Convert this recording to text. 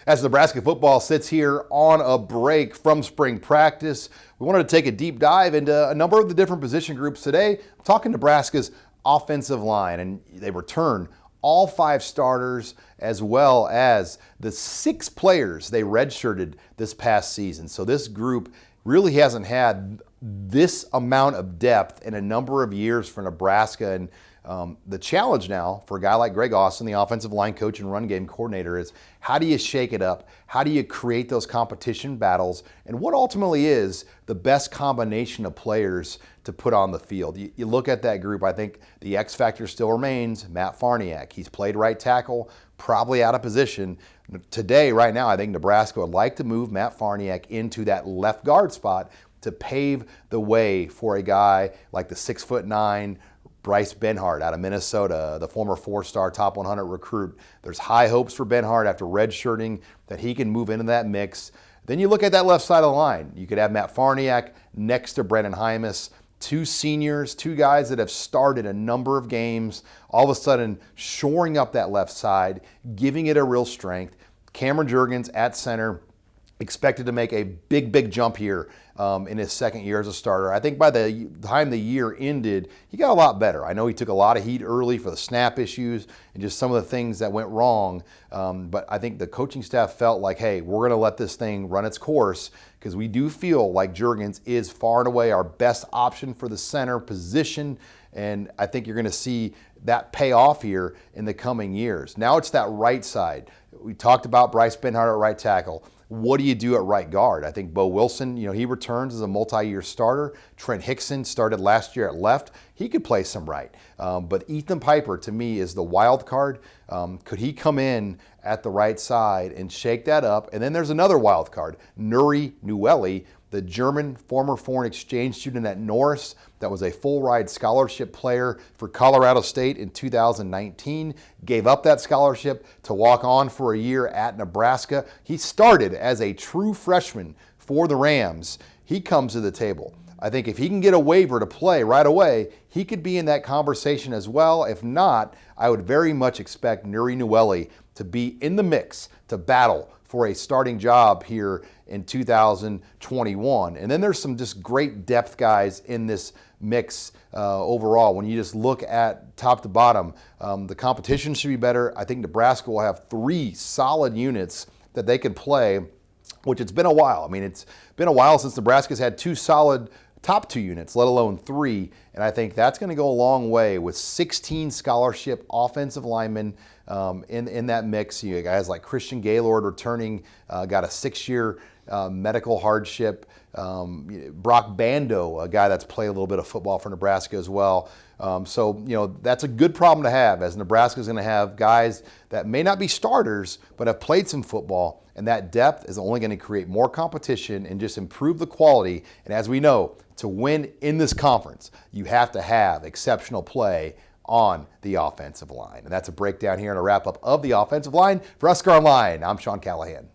As Nebraska football sits here on a break from spring practice, we wanted to take a deep dive into a number of the different position groups today. I'm talking Nebraska's offensive line, and they return all 5 starters as well as the 6 players they redshirted this past season. So this group really hasn't had this amount of depth in a number of years for Nebraska. And the challenge now for a guy like Greg Austin, the offensive line coach and run game coordinator, is how do you shake it up? How do you create those competition battles? And what ultimately is the best combination of players to put on the field? You look at that group, I think the X factor still remains Matt Farniok. He's played right tackle, probably out of position. Today, right now, I think Nebraska would like to move Matt Farniok into that left guard spot to pave the way for a guy like the 6'9" Bryce Benhart out of Minnesota, the former 4-star top 100 recruit. There's high hopes for Benhart after redshirting that he can move into that mix. Then you look at that left side of the line. You could have Matt Farniok next to Brennan Hymus, 2 seniors, 2 guys that have started a number of games, all of a sudden shoring up that left side, giving it a real strength. Cameron Jurgens at center, expected to make a big jump here in his second year as a starter. I think by the time the year ended, he got a lot better. I know he took a lot of heat early for the snap issues and just some of the things that went wrong, but I think the coaching staff felt like, hey, we're going to let this thing run its course because we do feel like Jurgens is far and away our best option for the center position, and I think you're going to see that pay off here in the coming years. Now it's that right side. We talked about Bryce Benhart at right tackle. What do you do at right guard? I think Bo Wilson, he returns as a multi-year starter. Trent Hickson started last year at left. He could play some right. But Ethan Piper, to me, is the wild card. Could he come in at the right side and shake that up? And then there's another wild card, Nuri Newelli, the German former foreign exchange student at Norris that was a full-ride scholarship player for Colorado State in 2019, gave up that scholarship to walk on for a year at Nebraska. He started as a true freshman for the Rams. He comes to the table. I think if he can get a waiver to play right away, he could be in that conversation as well. If not, I would very much expect Nuri Newelli to be in the mix to battle for a starting job here in 2021. And then there's some just great depth guys in this mix overall. When you just look at top to bottom, the competition should be better. I think Nebraska will have 3 solid units that they can play, which it's been a while. I mean, it's been a while since Nebraska's had 2 solid top 2 units, let alone 3. And I think that's going to go a long way with 16 scholarship offensive linemen in that mix. You guys like Christian Gaylord returning, got a 6-year medical hardship. Brock Bando, a guy that's played a little bit of football for Nebraska as well. So that's a good problem to have, as Nebraska's going to have guys that may not be starters, but have played some football. And that depth is only going to create more competition and just improve the quality. And as we know, to win in this conference, you have to have exceptional play on the offensive line. And that's a breakdown here and a wrap-up of the offensive line. For HuskerOnline, I'm Sean Callahan.